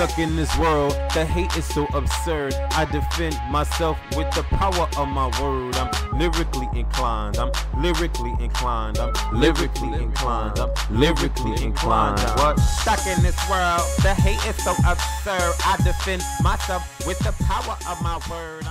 stuck in this world. The hate is so absurd. I defend myself with the power of my word. I'm lyrically inclined. I'm lyrically inclined. I'm lyrically inclined. I'm lyrically inclined. What? Stuck in this world. The hate is so absurd. I defend myself with the power of my word.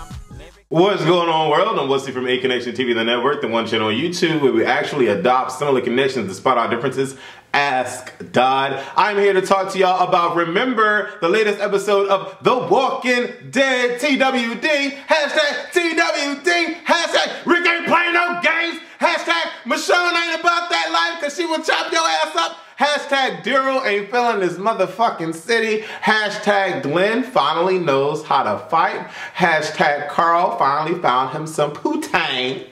What's going on, world? I'm Wesley from Aconnectiontv, the network, the one channel on YouTube where we actually adopt similar connections despite our differences. ASCDOD. I'm here to talk to y'all about, remember, the latest episode of The Walking Dead, TWD, hashtag TWD, hashtag Rick ain't playing no games, hashtag Michonne ain't about that life because she will chop your ass up, hashtag Daryl ain't feeling this motherfucking city, hashtag Glenn finally knows how to fight, hashtag Carl finally found him some poutine.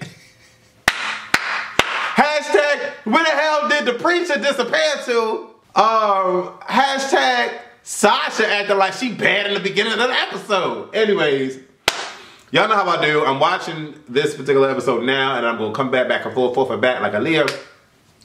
Hashtag, where the hell did the preacher disappear to? Hashtag, Sasha acting like she bad in the beginning of the episode. Anyways, y'all know how I do. I'm watching this particular episode now, and I'm going to come back and forth and back like Aaliyah.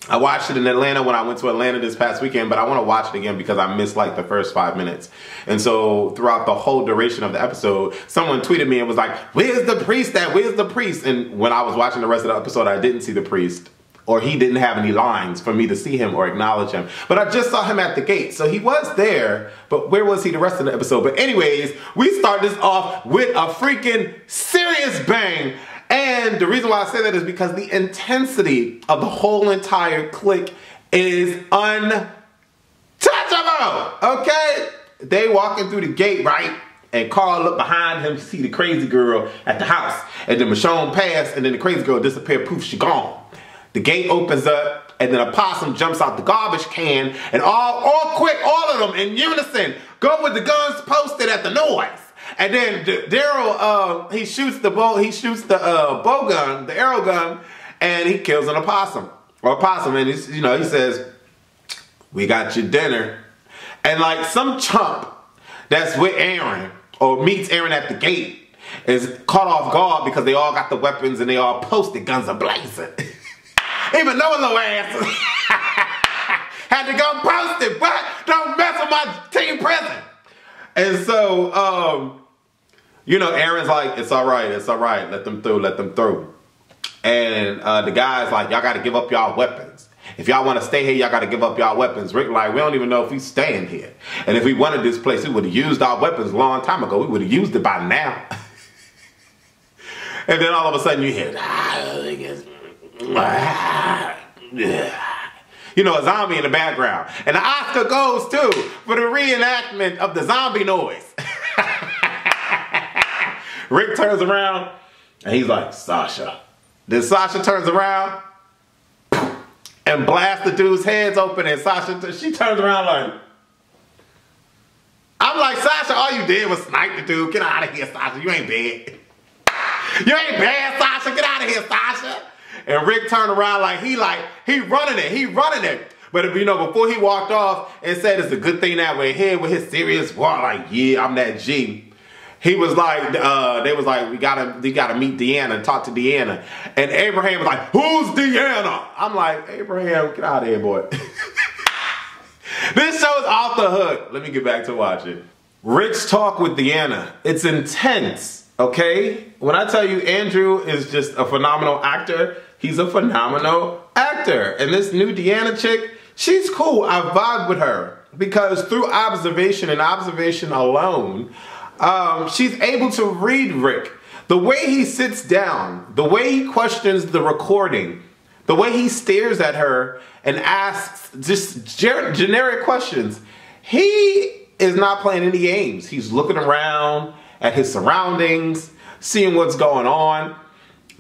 I watched it in Atlanta when I went to Atlanta this past weekend, but I want to watch it again because I missed like the first 5 minutes. And so throughout the whole duration of the episode, someone tweeted me and was like, where's the priest at? Where's the priest? And when I was watching the rest of the episode, I didn't see the priest. Or he didn't have any lines for me to see him or acknowledge him. But I just saw him at the gate. So he was there, but where was he the rest of the episode? But anyways, we start this off with a freaking serious bang. And the reason why I say that is because the intensity of the whole entire clique is untouchable, okay? They walking through the gate, right? And Carl looked behind him to see the crazy girl at the house. And then Michonne passed, and then the crazy girl disappeared, poof, she gone. The gate opens up, and then a possum jumps out the garbage can, and all quick, all of them in unison, go with the guns posted at the noise. And then Daryl, he shoots the bow gun, the arrow gun, and he kills an opossum. And he's, he says, "We got your dinner." And like some chump that's with Aaron, or meets Aaron at the gate, is caught off guard because they all got the weapons and they all posted, guns are blazing. Even though little ass had to go post it, but don't mess with my team president. And so, Aaron's like, it's all right, let them through. And the guy's like, y'all gotta give up y'all weapons. If y'all wanna stay here, y'all gotta give up y'all weapons. Rick like, we don't even know if he's staying here. And if we wanted this place, we would've used our weapons a long time ago. We would've used it by now. And then all of a sudden you hear, a zombie in the background. And the Oscar goes too for the reenactment of the zombie noise. Rick turns around and he's like, Sasha. Then Sasha turns around and blasts the dude's heads open, and she turns around like, I'm like, Sasha, all you did was snipe the dude. Get out of here, Sasha. You ain't bad. You ain't bad, Sasha. Get out of here, Sasha. And Rick turned around like he running it. But before he walked off and said it's a good thing that we're here with his serious war, like, yeah, I'm that G. He was like, they was like, we gotta meet Deanna and talk to Deanna. And Abraham was like, who's Deanna? I'm like, Abraham, get out of here, boy. This show's off the hook. Let me get back to watching. Rick's talk with Deanna, it's intense, okay? When I tell you Andrew is just a phenomenal actor, he's a phenomenal actor. And this new Deanna chick, she's cool. I vibe with her because through observation and observation alone, she's able to read Rick. The way he sits down, the way he questions the recording, the way he stares at her and asks just generic questions. He is not playing any games. He's looking around at his surroundings, seeing what's going on.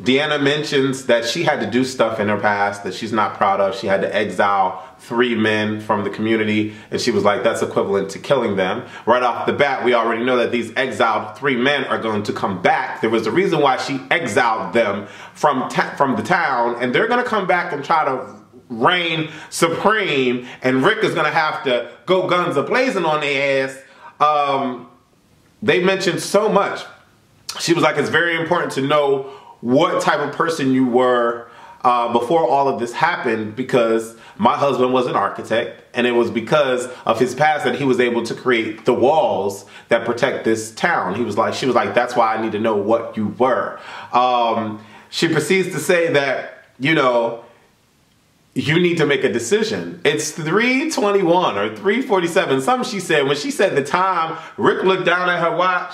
Deanna mentions that she had to do stuff in her past that she's not proud of. She had to exile 3 men from the community, and she was like, that's equivalent to killing them. Right off the bat, we already know that these exiled 3 men are going to come back. There was a reason why she exiled them from the town, and they're going to come back and try to reign supreme, and Rick is going to have to go guns a-blazing on their ass. They mentioned so much. She was like, it's very important to know what type of person you were before all of this happened because my husband was an architect, and it was because of his past that he was able to create the walls that protect this town. She was like, that's why I need to know what you were. She proceeds to say that, you know, you need to make a decision. It's 3:21 or 3:47, something she said. When she said the time, Rick looked down at her watch,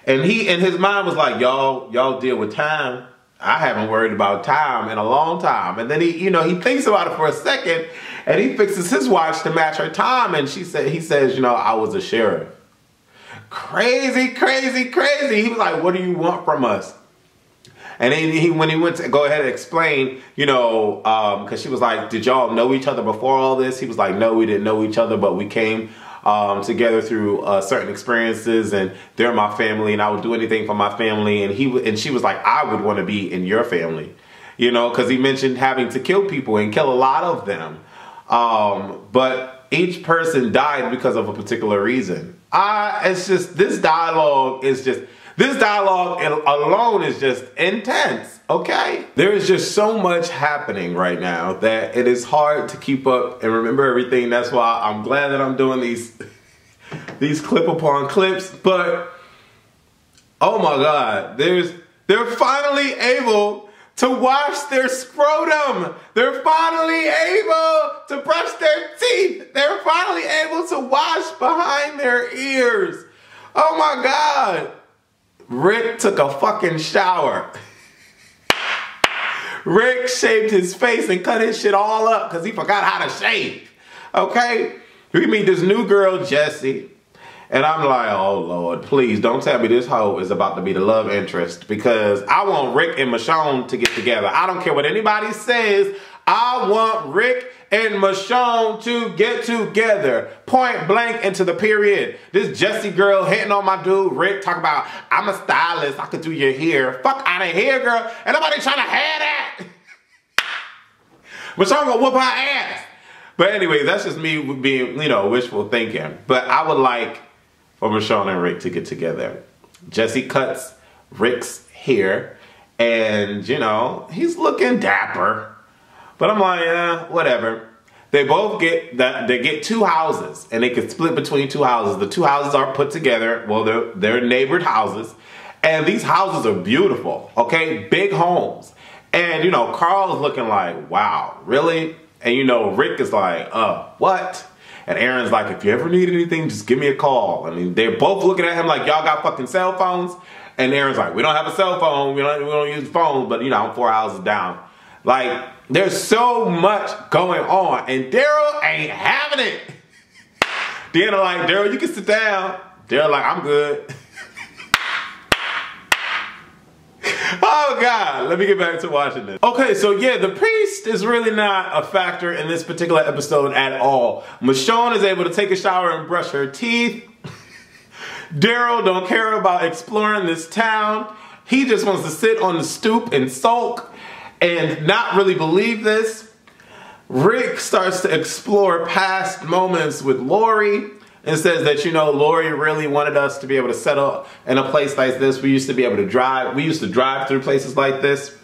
and he, in his mind, was like, y'all deal with time. I haven't worried about time in a long time. And then he, you know, he thinks about it for a second, and he fixes his watch to match her time. And he says, you know, I was a sheriff. Crazy, crazy, crazy. He was like, what do you want from us? And then when he went to go ahead and explain, you know, because she was like, did y'all know each other before all this? He was like, no, we didn't know each other, but we came together through certain experiences, and they're my family, and I would do anything for my family. And she was like, I would want to be in your family, you know, because he mentioned having to kill people and kill a lot of them. But each person died because of a particular reason. It's just, this dialogue alone is just intense, okay? There is just so much happening right now that it is hard to keep up and remember everything. That's why I'm glad that I'm doing these clip upon clips. But, oh my God, they're finally able to wash their scrotum. They're finally able to brush their teeth. They're finally able to wash behind their ears. Oh my God. Rick took a fucking shower. Rick shaved his face and cut his shit all up because he forgot how to shave. Okay? We meet this new girl, Jessie. And I'm like, oh Lord, please don't tell me this hoe is about to be the love interest, because I want Rick and Michonne to get together. I don't care what anybody says. I want Rick and Michonne to get together. Point blank into the period. This Jessie girl hitting on my dude Rick, talking about, I'm a stylist, I could do your hair. Fuck out of here, girl. Ain't nobody trying to have that. Michonne gonna whoop her ass. But anyway, that's just me being, you know, wishful thinking. But I would like for Michonne and Rick to get together. Jessie cuts Rick's hair, and, you know, he's looking dapper. But I'm like, whatever. They both get two houses, and they can split between two houses. The two houses are put together. Well, they're neighbored houses, and these houses are beautiful. Okay, big homes. And you know, Carl's looking like, wow, really? And you know, Rick is like, what? And Aaron's like, if you ever need anything, just give me a call. I mean, they're both looking at him like, y'all got fucking cell phones. And Aaron's like, we don't have a cell phone. We don't use phones, but you know, I'm 4 houses down. Like, there's so much going on, and Daryl ain't having it. Deanna like, Daryl, you can sit down. Daryl like, I'm good. Oh God, let me get back to watching this. Okay, so yeah, the priest is really not a factor in this particular episode at all. Michonne is able to take a shower and brush her teeth. Daryl don't care about exploring this town. He just wants to sit on the stoop and sulk and not really believe this. Rick starts to explore past moments with Lori and says that, you know, Lori really wanted us to be able to settle in a place like this. We used to be able to drive. We used to drive through places like this.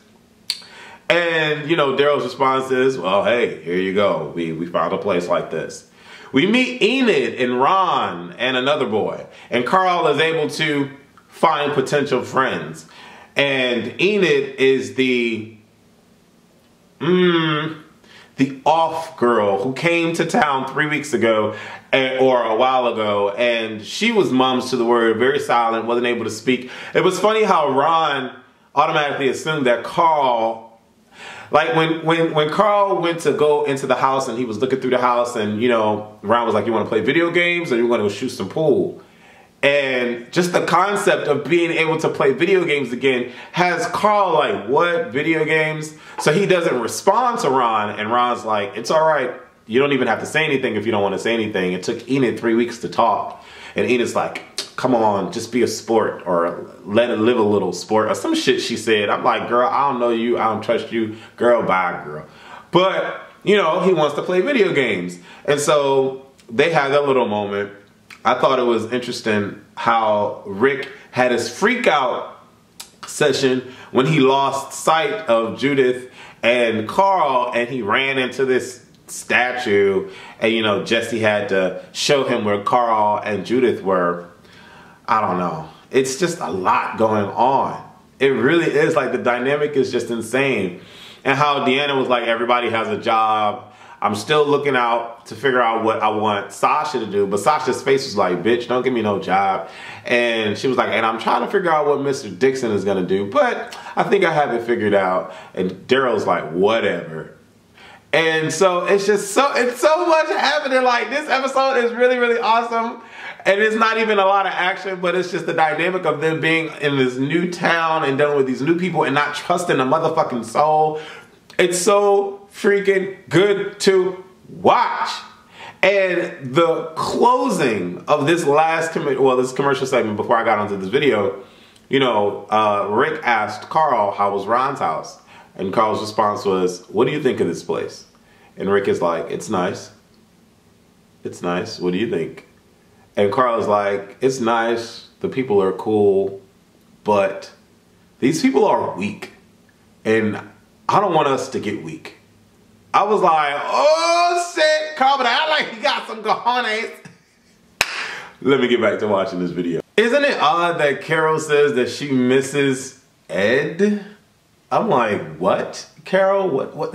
And, you know, Daryl's response is, well, hey, here you go. We found a place like this. We meet Enid and Ron and another boy. And Carl is able to find potential friends. And Enid is the off girl who came to town 3 weeks ago or a while ago, and she was mums to the word, very silent, wasn't able to speak. It was funny how Ron automatically assumed that Carl, like when Carl went to go into the house and he was looking through the house, and you know, Ron was like, you want to play video games or you want to go shoot some pool? And just the concept of being able to play video games again has Carl like, what, video games? So he doesn't respond to Ron, and Ron's like, it's all right. You don't even have to say anything if you don't want to say anything. It took Enid 3 weeks to talk. And Enid's like, come on, just be a sport, or let it live a little sport, or some shit she said. I'm like, girl, I don't know you. I don't trust you. Girl, bye, girl. But, you know, he wants to play video games. And so they had that little moment. I thought it was interesting how Rick had his freak out session when he lost sight of Judith and Carl, and he ran into this statue, and you know, Jesse had to show him where Carl and Judith were. I don't know. It's just a lot going on. It really is, like, the dynamic is just insane. And how Deanna was like, everybody has a job. I'm still looking out to figure out what I want Sasha to do. But Sasha's face was like, bitch, don't give me no job. And she was like, and I'm trying to figure out what Mr. Dixon is going to do. But I think I have it figured out. And Daryl's like, whatever. And so it's just it's so much happening. Like, this episode is really, really awesome. And it's not even a lot of action, but it's just the dynamic of them being in this new town and dealing with these new people and not trusting a motherfucking soul. It's so freaking good to watch. And the closing of this last this commercial segment before I got onto this video, you know, Rick asked Carl how was Ron's house, and Carl's response was, "What do you think of this place?" And Rick is like, "It's nice. It's nice. What do you think?" And Carl is like, "It's nice. The people are cool, but these people are weak, and I don't want us to get weak." I was like, oh shit, Carl, but I like he got some cojones. Let me get back to watching this video. Isn't it odd that Carol says that she misses Ed? I'm like, what? Carol, what?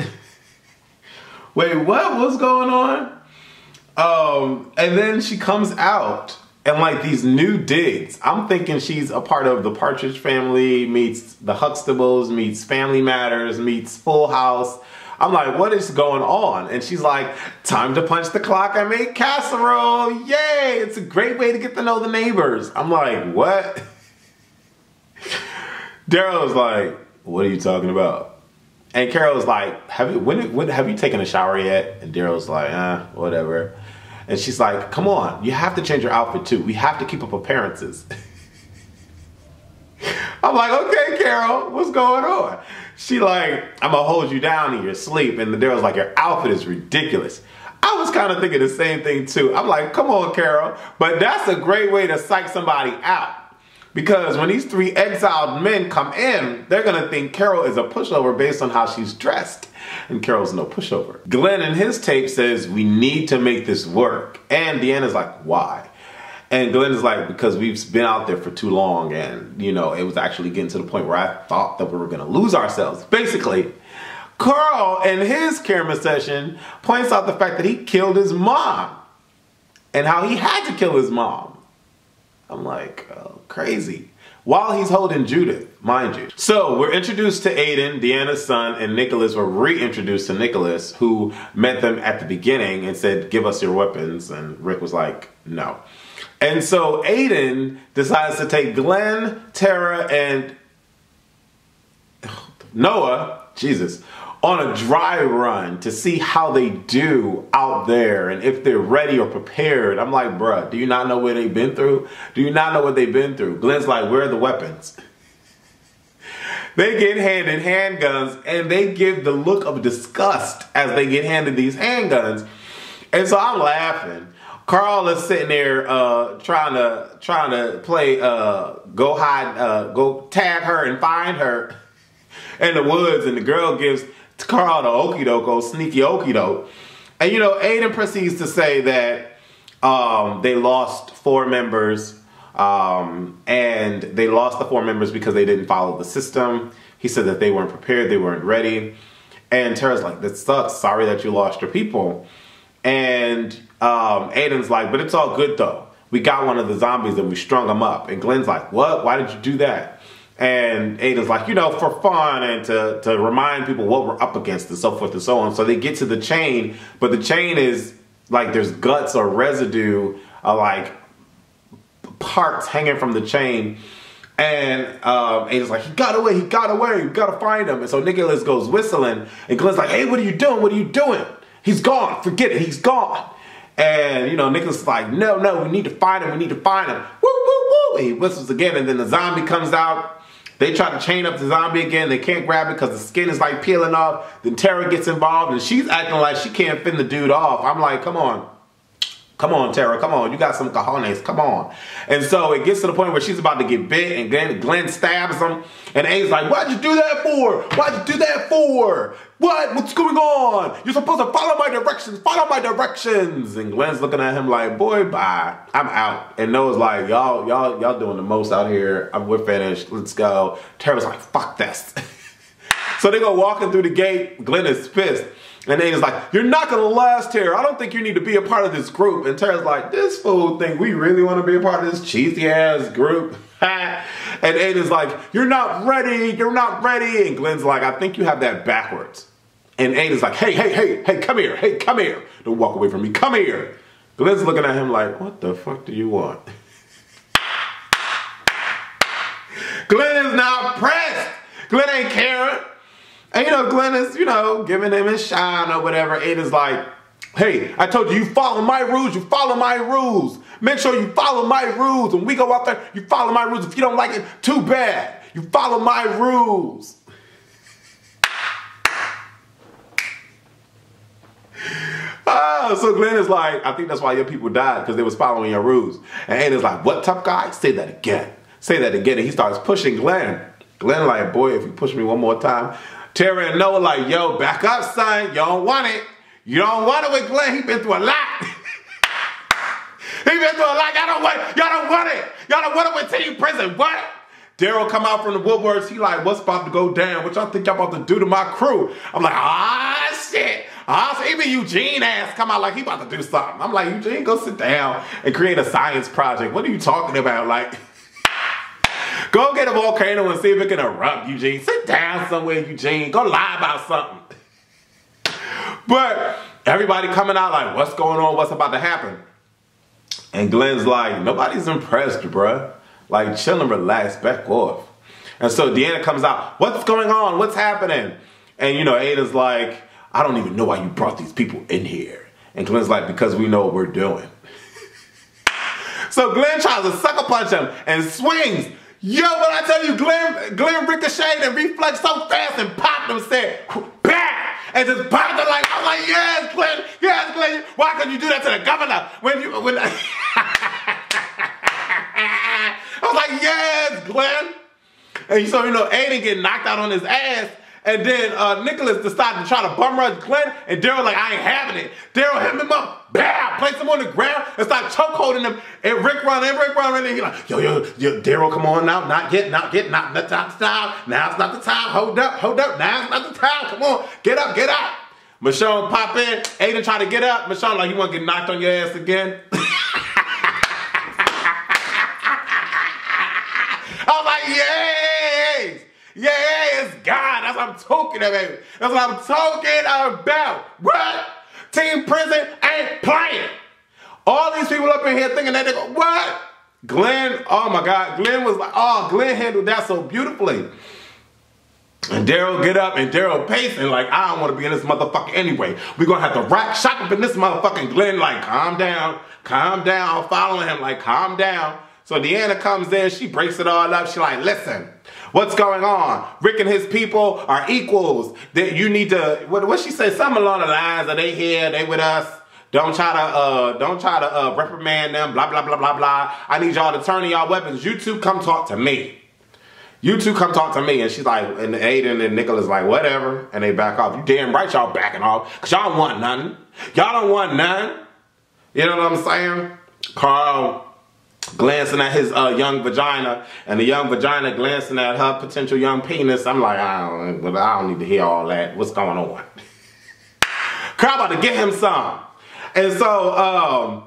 Wait, what? What's going on? And then she comes out and like these new digs. I'm thinking she's a part of the Partridge Family, meets the Huxtables, meets Family Matters, meets Full House. I'm like, what is going on? And she's like, time to punch the clock. I made casserole. Yay. It's a great way to get to know the neighbors. I'm like, what? Daryl was like, what are you talking about? And Carol was like, have you taken a shower yet? And Daryl's like, whatever. And she's like, come on, you have to change your outfit too. We have to keep up appearances. I'm like, okay, Carol, what's going on? She like, I'm gonna hold you down in your sleep. And the Daryl's like, your outfit is ridiculous. I was kind of thinking the same thing too. I'm like, come on, Carol. But that's a great way to psych somebody out. Because when these three exiled men come in, they're gonna think Carol is a pushover based on how she's dressed. And Carol's no pushover. Glenn in his tape says, we need to make this work. And Deanna's like, why? And Glenn is like, because we've been out there for too long, and you know, it was actually getting to the point where I thought that we were gonna lose ourselves. Basically, Carl in his camera session points out the fact that he killed his mom and how he had to kill his mom. I'm like, oh, crazy. While he's holding Judith, mind you. So we're introduced to Aiden, Deanna's son, and Nicholas. We're reintroduced to Nicholas, who met them at the beginning and said, give us your weapons. And Rick was like, no. And so Aiden decides to take Glenn, Tara, and Noah, Jesus, on a dry run to see how they do out there and if they're ready or prepared. I'm like, bruh, do you not know what they've been through? Do you not know what they've been through? Glenn's like, where are the weapons? They get handed handguns and they give the look of disgust as they get handed these handguns. And so I'm laughing. Carl is sitting there trying to play go tag her and find her in the woods, and the girl gives Carl the okie doke, sneaky okie doke. And you know, Aiden proceeds to say that they lost 4 members, and they lost the 4 members because they didn't follow the system. He said that they weren't prepared, they weren't ready. And Tara's like, that sucks, sorry that you lost your people. And Aiden's like, but it's all good though. We got one of the zombies and we strung him up. And Glenn's like, what? Why did you do that? And Aiden's like, you know, for fun and to remind people what we're up against and so forth and so on. So they get to the chain, but the chain is like there's guts or residue like parts hanging from the chain. And Aiden's like, he got away, we gotta find him. And so Nicholas goes whistling and Glenn's like, hey, what are you doing? What are you doing? He's gone, forget it, he's gone. And you know, Nicholas is like, no, we need to find him, Woo, woo, woo. He whistles again, and then the zombie comes out. They try to chain up the zombie again. They can't grab it because the skin is like peeling off. Then Tara gets involved and she's acting like she can't fend the dude off. I'm like, come on. Come on, Tara, come on. You got some cojones, come on. And so it gets to the point where she's about to get bit, and Glenn stabs him. And A's like, why'd you do that for? Why'd you do that for? What? What's going on? You're supposed to follow my directions. Follow my directions. And Glenn's looking at him like, boy, bye. I'm out. And Noah's like, y'all doing the most out here. We're finished. Let's go. Tara's like, fuck this. So they go walking through the gate. Glenn is pissed. And A's like, you're not going to last, Tara. I don't think you need to be a part of this group. And Tara's like, this fool think we really want to be a part of this cheesy-ass group. And Ada's like, you're not ready. You're not ready. And Glenn's like, I think you have that backwards. And Ada's like, hey, come here. Hey, come here. Don't walk away from me. Come here. Glenn's looking at him like, what the fuck do you want? Glenn is not pressed. Glenn ain't caring. And Glenn is, giving him his shine or whatever. Ada's like, hey, I told you follow my rules, you follow my rules. Make sure you follow my rules. When we go out there, you follow my rules. If you don't like it, too bad. You follow my rules. So Glenn is like, I think that's why your people died, because they was following your rules. And Ada's like, what, tough guy? Say that again. Say that again. And he starts pushing Glenn. Glenn like, boy, if you push me one more time. Tara and Noah like, yo, back up, son. You don't want it. You don't want it with Glenn. He been through a lot. He been through a lot. Y'all don't want it. Y'all don't want it. Y'all don't want it with Team Prison. What? Daryl come out from the woodworks. He like, what's about to go down? What y'all think y'all about to do to my crew? I'm like, shit. So even Eugene ass come out like he about to do something. I'm like, Eugene, go sit down and create a science project. What are you talking about? Like, go get a volcano and see if it can erupt, Eugene. Sit down somewhere, Eugene. Go lie about something. But everybody coming out like, what's going on? What's about to happen? And Glenn's like, nobody's impressed, bruh. Like, chill and relax, back off. And so Deanna comes out, what's going on? What's happening? And Ada's like, I don't even know why you brought these people in here. And Glenn's like, because we know what we're doing. So Glenn tries to sucker punch him and swings. Yo, when I tell you, Glenn ricocheted and reflexed so fast and popped him, said, bam! And just popped him like, I'm like, yes, Glenn. Why couldn't you do that to the governor? I was like, yes, Glenn. And so, Aiden get knocked out on his ass. And then Nicholas decided to try to bum rush Glenn. And Daryl like, I ain't having it. Daryl hit him up, bam, placed him on the ground and started chokeholding him. And Rick run, and he like, yo, Daryl, come on now. Not the time. Now's not the time. Hold up. Now's not the time. Come on, get up. Michonne pop in. Aiden try to get up. Michonne like, you want to get knocked on your ass again? I was like, yes, God, that's what I'm talking about. That's what I'm talking about. What? Team Prison ain't playing. All these people up in here thinking that they go, what? Glenn, oh my God, Glenn was like, Glenn handled that so beautifully. And Daryl get up and Daryl pacing like, I don't want to be in this motherfucker anyway. We're going to have to rock shop up in this motherfucking Glenn like, calm down. I'm following him like, calm down. So Deanna comes in, she breaks it all up. She like, listen, what's going on? Rick and his people are equals. That you need to, what she say? Something along the lines of they here, they with us. Don't try to reprimand them, blah, blah, blah, blah, blah. I need y'all to turn in y'all weapons. You two come talk to me. You two come talk to me. And she's like, and Aiden and Nicholas like, whatever. And they back off. You damn right y'all backing off. Because y'all don't want nothing. Y'all don't want nothing. You know what I'm saying? Carl glancing at his young vagina, and the young vagina glancing at her potential young penis. I'm like, I don't need to hear all that. What's going on? Carl about to get him some. And so,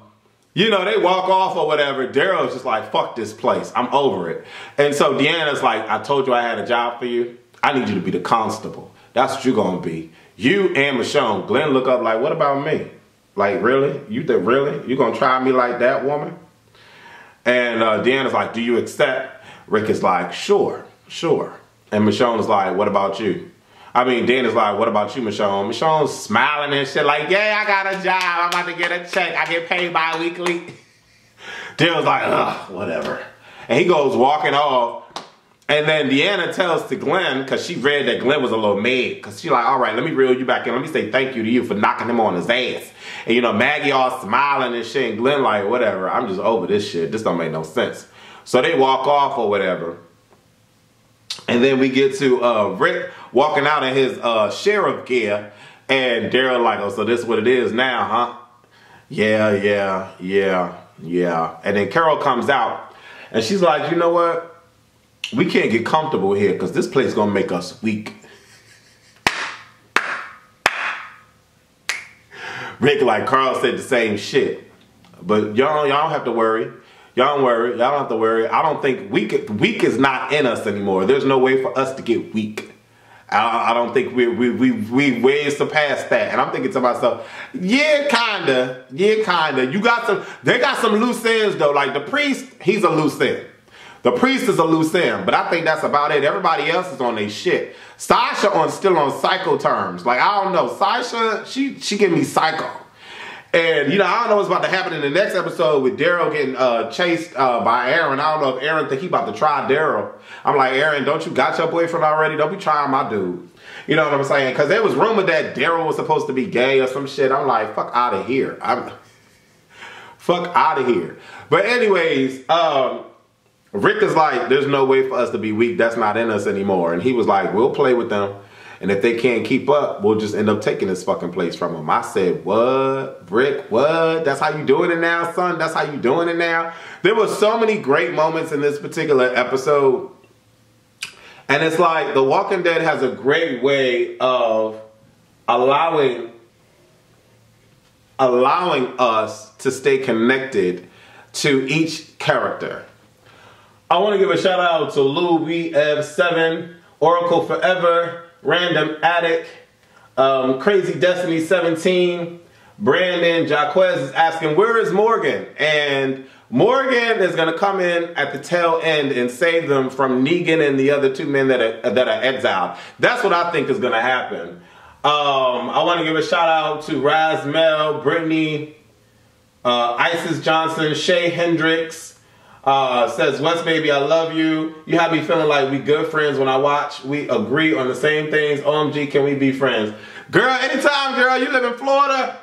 they walk off or whatever. Daryl's just like, fuck this place. I'm over it. And so Deanna's like, I told you I had a job for you. I need you to be the constable. That's what you're going to be. You and Michonne. Glenn look up like, what about me? Like, really? Really? You going to try me like that, woman? And Deanna's like, do you accept? Rick is like, sure. And Michonne is like, what about you? Deanna's like, what about you, Michonne? Michonne's smiling and shit like, yeah, I got a job. I'm about to get a check. I get paid bi-weekly. Daryl's like, ugh, whatever. And he goes walking off. And then Deanna tells to Glenn, because she read that Glenn was a little mad, because she's like, all right, let me reel you back in. Let me say thank you to you for knocking him on his ass. And, you know, Maggie all smiling and shit, and Glenn like, whatever, I'm just over this shit. This don't make no sense. So they walk off or whatever. And then we get to Rick walking out in his sheriff gear, and Daryl like, oh, so this is what it is now, huh? Yeah. And then Carol comes out, and she's like, you know what? We can't get comfortable here because this place is going to make us weak. Rick, like Carl said the same shit. But y'all don't have to worry. Y'all don't worry. Y'all don't have to worry. I don't think weak is not in us anymore. There's no way for us to get weak. I don't think we way surpassed that. And I'm thinking to myself, yeah, kinda. They got some loose ends though. Like the priest, he's a loose end. The priest is a loose end, but I think that's about it. Everybody else is on their shit. Sasha still on psycho terms. Like, I don't know. Sasha, she give me psycho. And, you know, I don't know what's about to happen in the next episode with Daryl getting chased by Aaron. I don't know if Aaron think he about to try Daryl. I'm like, Aaron, don't you got your boyfriend already? Don't be trying my dude. You know what I'm saying? Because there was rumored that Daryl was supposed to be gay or some shit. I'm like, fuck out of here. Fuck out of here. But anyways, Rick is like, there's no way for us to be weak. That's not in us anymore. And he was like, we'll play with them. And if they can't keep up, we'll just end up taking this fucking place from them. I said, what? Rick, what? That's how you doing it now, son? That's how you doing it now? There were so many great moments in this particular episode. And it's like The Walking Dead has a great way of allowing us to stay connected to each character. I want to give a shout out to Louis F7, Oracle Forever, Random Addict, Crazy Destiny 17, Brandon Jaquez is asking, where is Morgan? And Morgan is going to come in at the tail end and save them from Negan and the other two men that are exiled. That's what I think is going to happen. I want to give a shout out to Raz Mel, Brittany, Isis Johnson, Shay Hendricks. Says, West baby, I love you. You have me feeling like we good friends when I watch. We agree on the same things. OMG, can we be friends? Girl, anytime, girl. You live in Florida,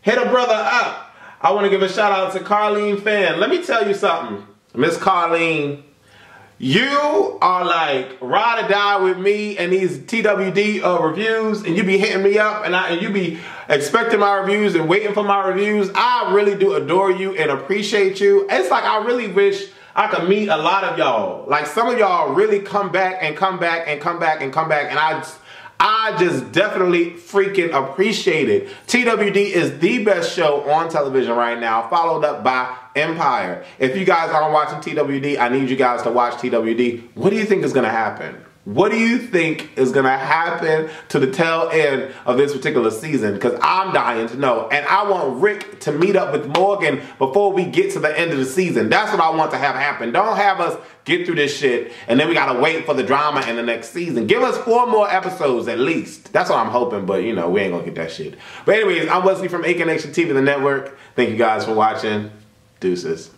hit a brother up. I want to give a shout out to Carlene Fan. Let me tell you something, Miss Carlene. You are like ride or die with me and these TWD reviews, and you be hitting me up and you be expecting my reviews and waiting for my reviews. I really do adore you and appreciate you. It's like I really wish I could meet a lot of y'all. Like some of y'all really come back and come back and come back and come back, and I just definitely freaking appreciate it. TWD is the best show on television right now, followed up by Empire. If you guys aren't watching TWD, I need you guys to watch TWD. What do you think is going to happen? What do you think is going to happen to the tail end of this particular season? Because I'm dying to know. And I want Rick to meet up with Morgan before we get to the end of the season. That's what I want to have happen. Don't have us get through this shit and then we got to wait for the drama in the next season. Give us 4 more episodes at least. That's what I'm hoping, but you know, we ain't going to get that shit. But anyways, I'm Wesley from Aconnectiontv, the network. Thank you guys for watching. Deuces.